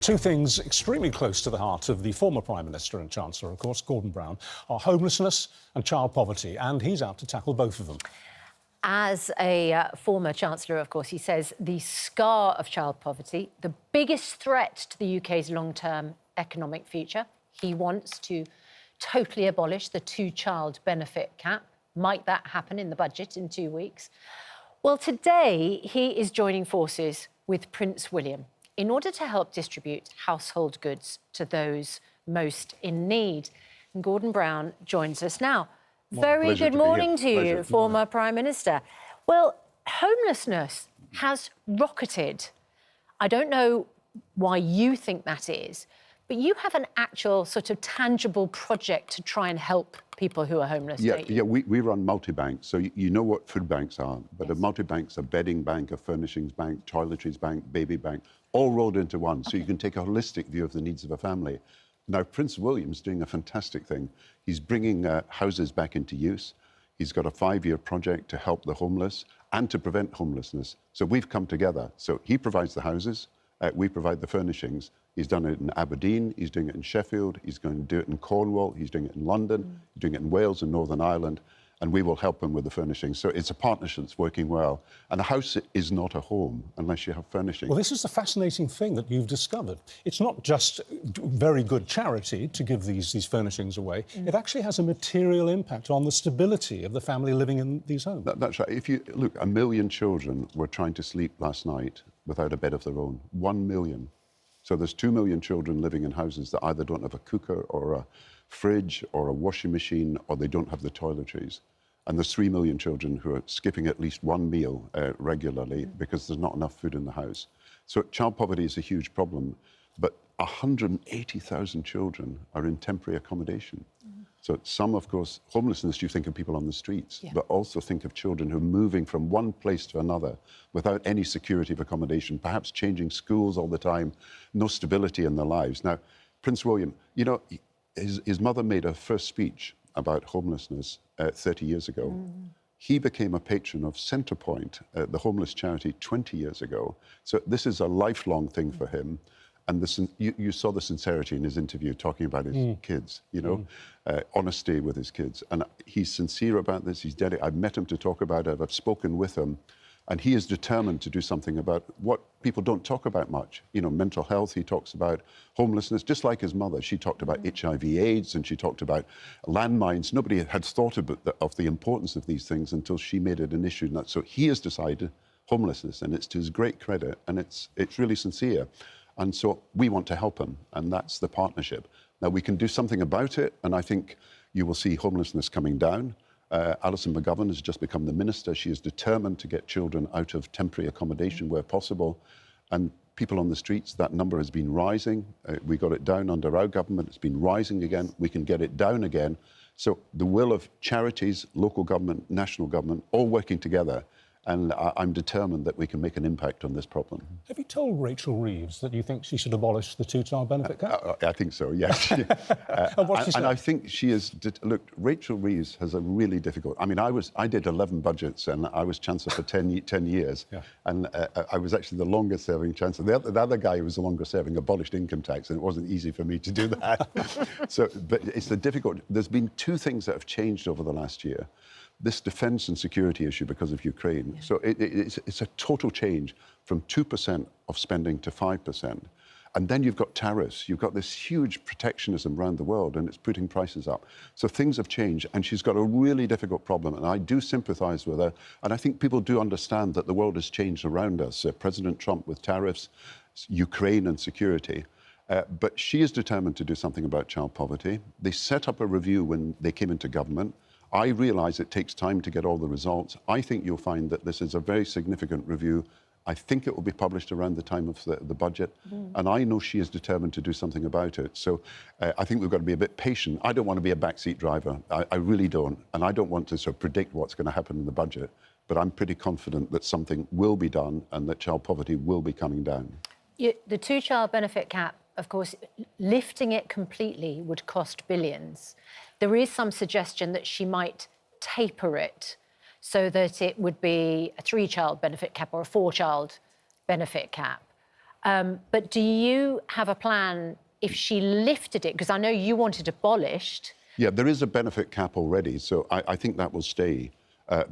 Two things extremely close to the heart of the former Prime Minister and Chancellor, of course, Gordon Brown, are homelessness and child poverty, and he's out to tackle both of them. As a former Chancellor, of course, he says the scar of child poverty, the biggest threat to the UK's long-term economic future. He wants to totally abolish the two-child benefit cap. Might that happen in the budget in 2 weeks? Well, today he is joining forces with Prince William in order to help distribute household goods to those most in need. And Gordon Brown joins us now. Very good morning to you, former Prime Minister. Well, homelessness has rocketed. I don't know why you think that is, but you have an actual sort of tangible project to try and help people who are homeless, don't you? Yeah, we run multi-banks, so you know what food banks are, but yes. A multi-bank's a bedding bank, a furnishings bank, toiletries bank, baby bank, all rolled into one, so you can take a holistic view of the needs of a family. Now, Prince William's doing a fantastic thing. He's bringing houses back into use. He's got a 5-year project to help the homeless and to prevent homelessness. So we've come together. So he provides the houses, we provide the furnishings. He's done it in Aberdeen, he's doing it in Sheffield, he's going to do it in Cornwall, he's doing it in London, he's doing it in Wales and Northern Ireland, and we will help him with the furnishings. So it's a partnership that's working well. And a house is not a home unless you have furnishings. Well, this is the fascinating thing that you've discovered. It's not just very good charity to give these furnishings away. It actually has a material impact on the stability of the family living in these homes. That's right. If you look, 1 million children were trying to sleep last night without a bed of their own. 1 million. So there's 2 million children living in houses that either don't have a cooker or a fridge or a washing machine, or they don't have the toiletries. And there's 3 million children who are skipping at least one meal regularly because there's not enough food in the house. So child poverty is a huge problem, but 180,000 children are in temporary accommodation. So some, of course, homelessness, you think of people on the streets, but also think of children who are moving from one place to another without any security of accommodation, perhaps changing schools all the time, no stability in their lives. Now, Prince William, you know, his mother made her first speech about homelessness 30 years ago. He became a patron of Centrepoint, the homeless charity, 20 years ago. So this is a lifelong thing for him. And you saw the sincerity in his interview talking about his kids, you know, honesty with his kids. And he's sincere about this. He's dedicated. I've met him to talk about it. I've spoken with him. And he is determined to do something about what people don't talk about much. You know, mental health, he talks about homelessness, just like his mother. She talked about HIV/AIDS and she talked about landmines. Nobody had thought of the importance of these things until she made it an issue. So he has decided homelessness, and it's to his great credit, and it's really sincere. And so we want to help him, and that's the partnership. Now, we can do something about it, and I think you will see homelessness coming down. Alison McGovern has just become the minister. She is determined to get children out of temporary accommodation where possible. And people on the streets, that number has been rising. We got it down under our government. It's been rising again. We can get it down again. So the will of charities, local government, national government, all working together. And I'm determined that we can make an impact on this problem. Have you told Rachel Reeves that you think she should abolish the two-child benefit cap? I think so, yes. And I think she is... Look, Rachel Reeves has a really difficult... I mean, I did 11 budgets and I was Chancellor for 10 years. Yeah. And I was actually the longest-serving Chancellor. The other guy who was the longest-serving abolished income tax, and it wasn't easy for me to do that. But it's the difficult... There's been two things that have changed over the last year. This defence and security issue because of Ukraine. Yeah. So it's a total change from 2% of spending to 5%. And then you've got tariffs. You've got this huge protectionism around the world, and it's putting prices up. So things have changed, and she's got a really difficult problem, and I do sympathise with her. And I think people do understand that the world has changed around us. President Trump with tariffs, Ukraine and security. But she is determined to do something about child poverty. They set up a review when they came into government. I realise it takes time to get all the results. I think you'll find that this is a very significant review. I think it will be published around the time of the budget. And I know she is determined to do something about it. So I think we've got to be a bit patient. I don't want to be a backseat driver. I really don't. And I don't want to sort of predict what's going to happen in the budget. But I'm pretty confident that something will be done and that child poverty will be coming down. The two-child benefit cap, of course, lifting it completely would cost billions. There is some suggestion that she might taper it so that it would be a 3-child benefit cap or a 4-child benefit cap. But do you have a plan if she lifted it? Because I know you wanted abolished. Yeah, there is a benefit cap already, so I think that will stay.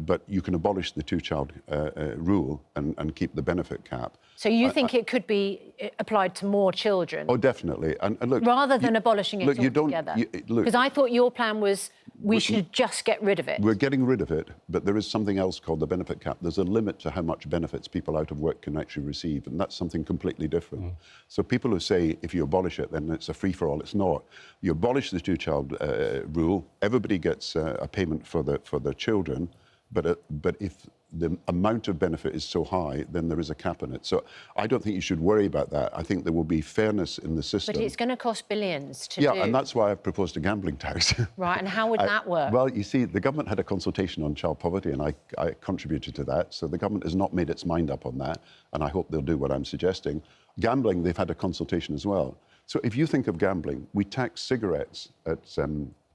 But you can abolish the two-child rule and keep the benefit cap. So you think it could be applied to more children? Oh, definitely. And look, rather than abolishing it altogether? Because I thought your plan was we should just get rid of it. We're getting rid of it, but there is something else called the benefit cap. There's a limit to how much benefits people out of work can actually receive, and that's something completely different. So people who say if you abolish it, then it's a free-for-all, it's not. You abolish the two-child rule, everybody gets a payment for their children, but if the amount of benefit is so high, then there is a cap on it. So I don't think you should worry about that. I think there will be fairness in the system. But it's going to cost billions to do. Yeah, and that's why I've proposed a gambling tax. Right, and how would that work? Well, you see, the government had a consultation on child poverty, and I contributed to that. So the government has not made its mind up on that, and I hope they'll do what I'm suggesting. Gambling, they've had a consultation as well. So if you think of gambling, we tax cigarettes at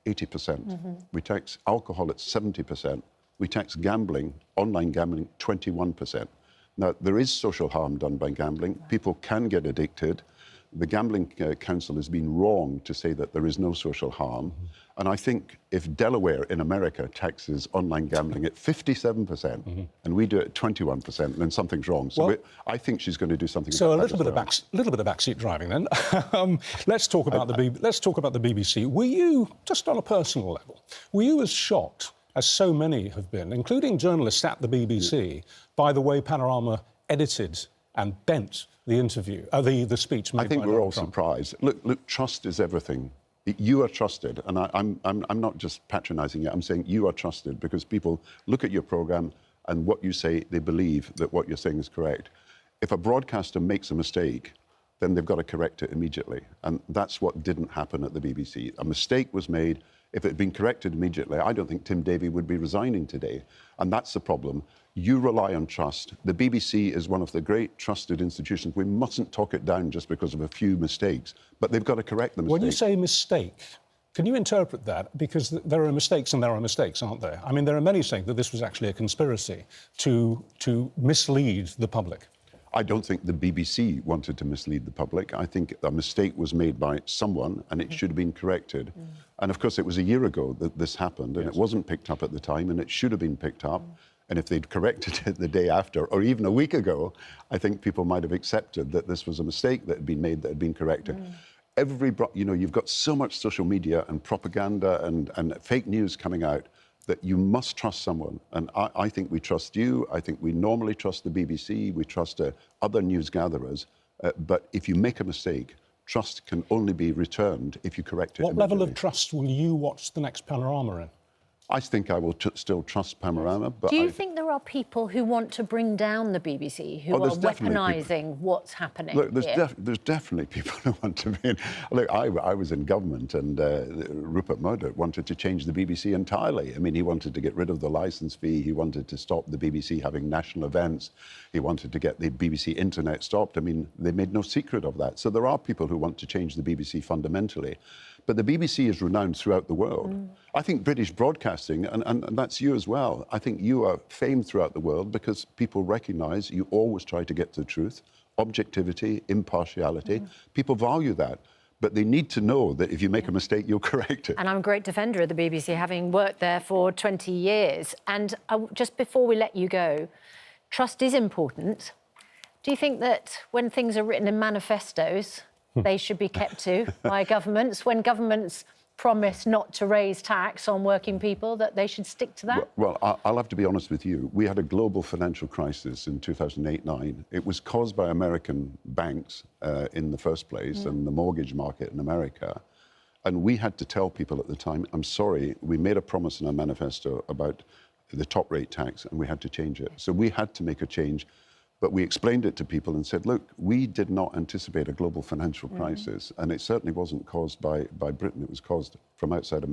80%. We tax alcohol at 70%. We tax gambling, online gambling, 21%. Now, there is social harm done by gambling. People can get addicted. The Gambling Council has been wrong to say that there is no social harm. And I think if Delaware in America taxes online gambling at 57% and we do it at 21%, then something's wrong. So well, I think she's going to do something. So a little bit of backseat driving then. Let's talk about the BBC. Were you, just on a personal level, were you as shocked as so many have been, including journalists at the BBC, by the way Panorama edited and bent the interview, the speech made by I think Donald we're all Trump? surprised. Look, trust is everything. You are trusted, and I'm not just patronising you. I'm saying you are trusted because people look at your programme and what you say, they believe that what you're saying is correct. If a broadcaster makes a mistake, then they've got to correct it immediately, and that's what didn't happen at the BBC. A mistake was made. If it had been corrected immediately, I don't think Tim Davie would be resigning today. And that's the problem. You rely on trust. The BBC is one of the great trusted institutions. We mustn't talk it down just because of a few mistakes, but they've got to correct the mistakes. When you say mistake, can you interpret that? Because there are mistakes and there are mistakes, aren't there? I mean, there are many saying that this was actually a conspiracy to mislead the public. I don't think the BBC wanted to mislead the public. I think a mistake was made by someone and it should have been corrected. And of course, it was a year ago that this happened and it wasn't picked up at the time and it should have been picked up. And if they'd corrected it the day after or even a week ago, I think people might have accepted that this was a mistake that had been made, that had been corrected. You've got so much social media and propaganda and fake news coming out that you must trust someone. And I think we trust you. I think we normally trust the BBC. We trust other news gatherers. But if you make a mistake, trust can only be returned if you correct it. What level of trust will you watch the next Panorama in? I think I will still trust Panorama. But do you think there are people who want to bring down the BBC, who are weaponising what's happening? Look, there's definitely people who want to be in. Look, I was in government and Rupert Murdoch wanted to change the BBC entirely. I mean, he wanted to get rid of the licence fee. He wanted to stop the BBC having national events. He wanted to get the BBC Internet stopped. I mean, they made no secret of that. So there are people who want to change the BBC fundamentally. But the BBC is renowned throughout the world. I think British broadcasting, and that's you as well, I think you are famed throughout the world because people recognise you always try to get to the truth, objectivity, impartiality. People value that. But they need to know that if you make a mistake, you'll correct it. And I'm a great defender of the BBC, having worked there for 20 years. And just before we let you go, trust is important. Do you think that when things are written in manifestos, they should be kept to by governments? When governments promise not to raise tax on working people, that they should stick to that? Well, I'll have to be honest with you. We had a global financial crisis in 2008-9. It was caused by American banks in the first place and the mortgage market in America. And we had to tell people at the time, I'm sorry, we made a promise in our manifesto about the top rate tax and we had to change it. So we had to make a change. But we explained it to people and said, look, we did not anticipate a global financial crisis, and it certainly wasn't caused by Britain. It was caused from outside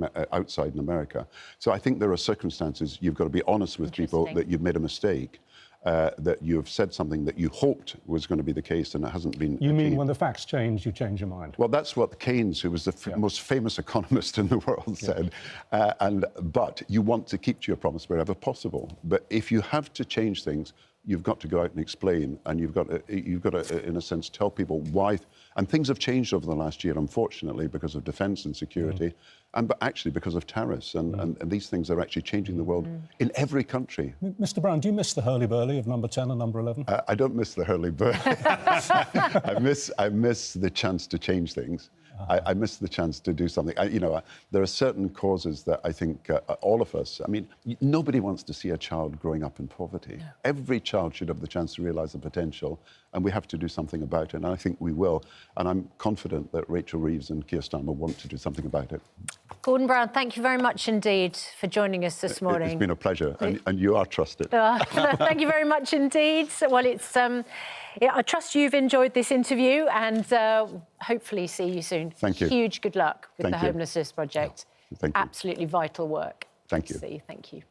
in America. So I think there are circumstances you've got to be honest with people that you've made a mistake, that you've said something that you hoped was going to be the case and it hasn't been You mean achieved. when the facts change, you change your mind? Well, that's what Keynes, who was the most famous economist in the world, said. But you want to keep to your promise wherever possible. But if you have to change things, you've got to go out and explain, and you've got to, in a sense, tell people why. And things have changed over the last year, unfortunately, because of defence and security, but actually because of tariffs. And these things are actually changing the world in every country. Mr. Brown, do you miss the hurly-burly of number 10 and number 11? I don't miss the hurly-burly. I miss the chance to change things. I miss the chance to do something. There are certain causes that I think all of us, I mean, nobody wants to see a child growing up in poverty. No. Every child should have the chance to realise the potential, and we have to do something about it, and I think we will. And I'm confident that Rachel Reeves and Keir Starmer want to do something about it. Gordon Brown, thank you very much indeed for joining us this morning. It's been a pleasure, and you are trusted. Thank you very much indeed. Well, I trust you've enjoyed this interview, and hopefully see you soon. Thank you. Huge good luck with the Homelessness Project. Thank you. Absolutely vital work. Thank you. See you. Thank you.